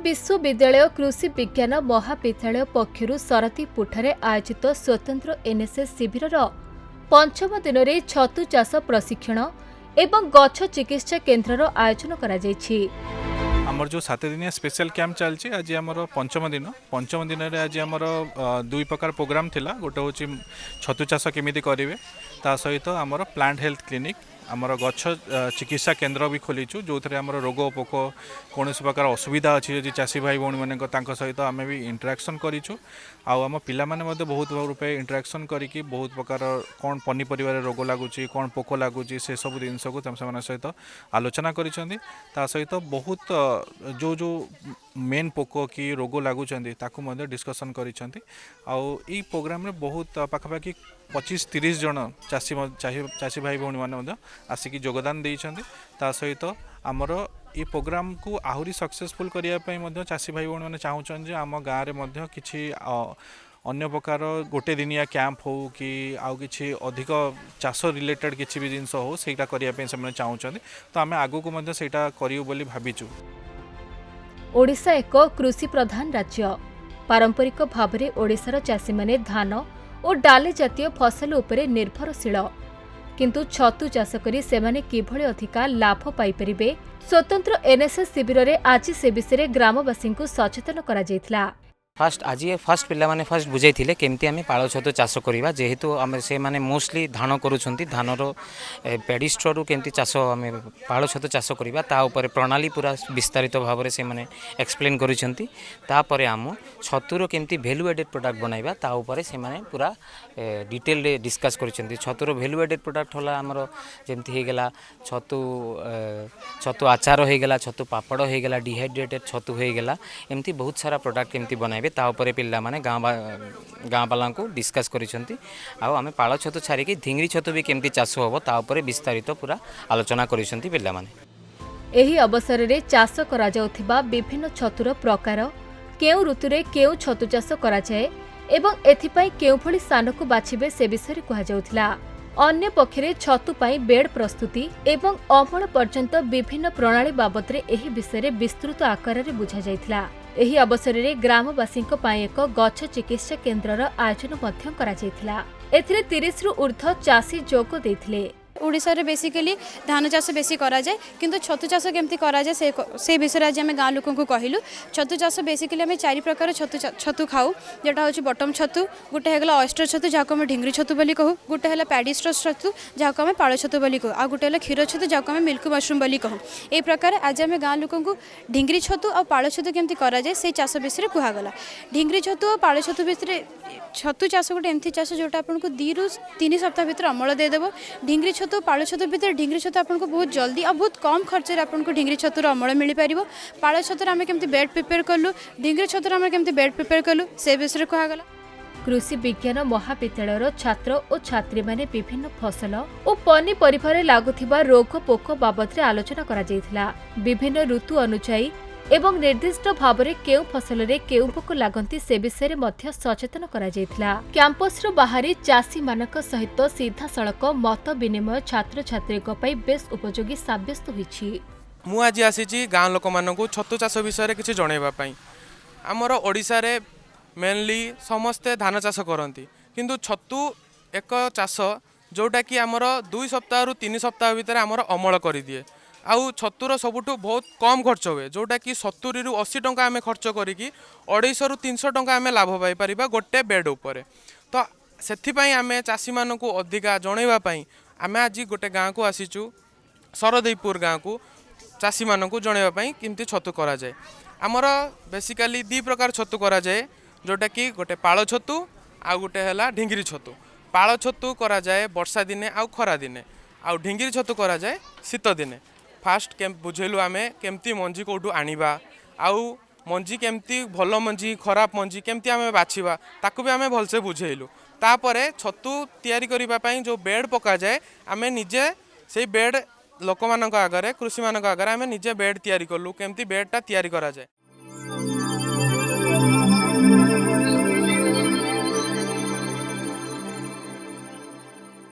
विश्वविद्यालय कृषि विज्ञान महाविद्यालय पक्षर सरतीपुठारे आयोजित स्वतंत्र एनएसएस शिविर पंचम दिन में छतु चाष प्रशिक्षण एवं गछ चिकित्सा केन्द्र आयोजन करा आमर जो 7 दिनिया स्पेशल कैंप चलछि आज आमर पंचम दिन रे आज आमर दुई प्रकार प्रोग्राम थिला गोटे होछि छतु चाष केमिति करिवे ता सहित आमर प्लांट हेल्थ क्लिनिक आमर गछ चिकित्सा केन्द्र भी खोलीचु जो थे आमर रोग पोक कौन प्रकार असुविधा अच्छी जदि चाषी भाई भौणी मान सहित आम भी इंटराक्शन करूँ आम पिला माने बहुत रूपे इंटराक्शन करी बहुत प्रकार कौन पनीपरिया रोग लगुच कौन पोक लगुच से सब जिनस को सहित आलोचना करिसेंती ता सहित बहुत जो जो मेन पोक कि रोग लगुच डिस्कसन करिसेंती आउ ई प्रोग्राम रे बहुत पाखापाखि 25-30 जन चाषी भाई भौणी मैंने आसिक योगदान देइछन्ति ता सहित आमर ये प्रोग्राम को आहुरी सक्सेसफुल करने चाषी भाई भौणी मैंने चाहूँ आम गाँव में किसी अन्य प्रकार गोटे दिनिया कैंप हो कि आउ किसी अधिक चाष रिलेटेड किसी भी जिनस हो सेटा करने से चाहूँगी तो आम आगु को सेटा करियो बोली भाविचु। ओडिशा एक कृषि प्रधान राज्य पारंपरिक भाव में ओडिशार चाषी माने धान और डाले जातीय फसल उपरे निर्भरशील किंतु छतु चाष करी सेमाने किभଳି अधिका लाभ पाई परिबे स्वतंत्र एनएसएस शिविर रे आज से विषय ग्रामवासी को सचेतन करा जायथिला। फास्ट आज फास्ट पिला माने फास्ट बुझाई केमती आम पाଳ छतु चाष करवा जेहेतु आम से माने मोस्टली धान करुछंती धानर पेडिस्ट्रु केमती चाष आम पाଳ छतु चाष करवा ता ऊपर प्रणाली पूरा विस्तारित भाव में से माने एक्सप्लेन करिसेंती तापर आम छतुर केमती वैल्यू एडेड प्रोडक्ट बनाइबा ता ऊपर से माने पूरा डिटेल रे डिस्कस करिसेंती छतुर वैल्यू एडेड प्रोडक्ट होला हमरो जेमती हे गेला छतु छतु आचार हो गेला छतु पापड़ हो गेला डिहाइड्रेटेड छतु हो गेला एमती बहुत सारा प्रोडक्ट केमती बनाइबे ता ऊपर पिला माने गाँ वाला को डिस्कस करिसेंती आमे पाଳ छतु छाड़ी ढिंगरी छतु भी केमती चाष होबो ता ऊपर विस्तारित पूरा आलोचना करिसेंती पिला माने। एही अवसर रे चाष करा जाउथिबा विभिन्न छतुर प्रकार केउ ऋतु रे केउ छतु चाष करा जाय एवं एथिपाई केउ भली स्थान को बाछिबे से विषय कहा जाउथिला। अन्य पक्षरे छतु पाई बेड प्रस्तुति एवं अमल पर्यंत विभिन्न प्रणाली बाबद रे एही विषय विस्तृत आकार रे बुझा जायथिला। एही अवसर रे ग्रामवासी एक गछ चिकित्सा केन्द्र आयोजन मध्य करा जायथिला। एथिरे 30 रु ऊर्ध्व चाषी जोग देथिले। ओडिशा रे बेसिकली धान चाष बेसी करा जाए किंतु छतु चाष केमती करा जाए से विषय आज आम गाँ लोक कहलु। छतु चाष बेसिकली आम 4 प्रकार छतु खाऊ जेटा हूँ बटम छतु गोटे है ऑयस्टर छतु जहाँ आम ढिंगरी छतु बोली कहू गोटे है पैडिस्टर छतु जहाँ आम पाଳ छतु बोली कहू आ गोटे है क्षीर छतु जहाँ आम मिल्क मशरूम बोली कहू। ए प्रकार आज आम गाँ लोक ढिंगरी छतु और पाଳ छतु केमती करा जाए से चाष विषय कहगला। ढिंगरी छतु और पाଳ छतु विषय छतु चाष गोटे एमती चाष जोटा आपको 2 ରୁ 3 सप्ताह भीतर अमल देदेव। ढिंगरी छतु पाଳ छतु भीतर ढिंगरी छतु आपको बहुत जल्दी और बहुत कम खर्च आपको ढिंगरी छतुर अमल मिल पार। पाଳ छतुर आम केमती बेड प्रिपेयर कलु ढिंगरी छतुर आम केमती बेड प्रिपेयर कलु से विषय कहगला। कृषि विज्ञान महाविद्यालय छात्र और छात्री माने विभिन्न फसल और पनीपरिबारे लागुथिबा रोग पोक बाबद आलोचना करा जायथिला। विभिन्न ऋतु अनुसायी एवं निर्दिष्ट भाव में केउ फसल रे केउ पोक लागंती से विषय रे मध्य सचेतन करा जायथिला। कैंपस रो बाहरी चाषी मानक सहित सीधा सड़क मत विनिमय छात्र छात्री पई बेस उपयोगी साब्यस्त होईछि। मु आज आसी गाँ लोक मानक छतु चाष विषय किसी जनइबा पई। आमर ओडिशा रे मेनली समस्ते धान चाष करती किंतु छतु एक चाष जोटा कि आमर 2 सप्ताह रु 3 सप्ताह भीतर आमर अमल कर दिए आउ छतुर सबुठु बहुत कम खर्च हुए जोटा कि 70 ରୁ 80 टंका आम खर्च करी 250 ରୁ 300 टंका आम लाभ पाई परिबा गोटे बेड उपरे। तो सेथिपाई आम चाषी मानक अधिका जनइबा पई आम आज गोटे गाँ को आसीचु सरदेईपुर गाँ को चाषी मानक जनइबा पई किमती छतु करा जाए। आमर बेसिकली 2 प्रकार छतु करा जाए जोटा कि गोटे पाଳ छतु आ गोटे है ढिंगरी छतु। पाଳ छतु करा जाए वर्षा दिने आउ खरा दिने आउ ढिंगरी छतु करा जाए शीत दिने। फास्ट बुझेलु आमे केमती मंजी कोठू आनिबा आउ मंजी केमती भल मंजी खराब मंजी केमती आमे बाछिबा ताकू भी आमे भलसे बुझेलु। तापरे छतु तैयारी करिबा पई जो बेड पका जाए आमे निजे सेई बेड लोक मानक आगरे कृषि मानक आगरे आमे निजे बेड तैयारी करलु केमती बेडटा तैयारी करा जाए।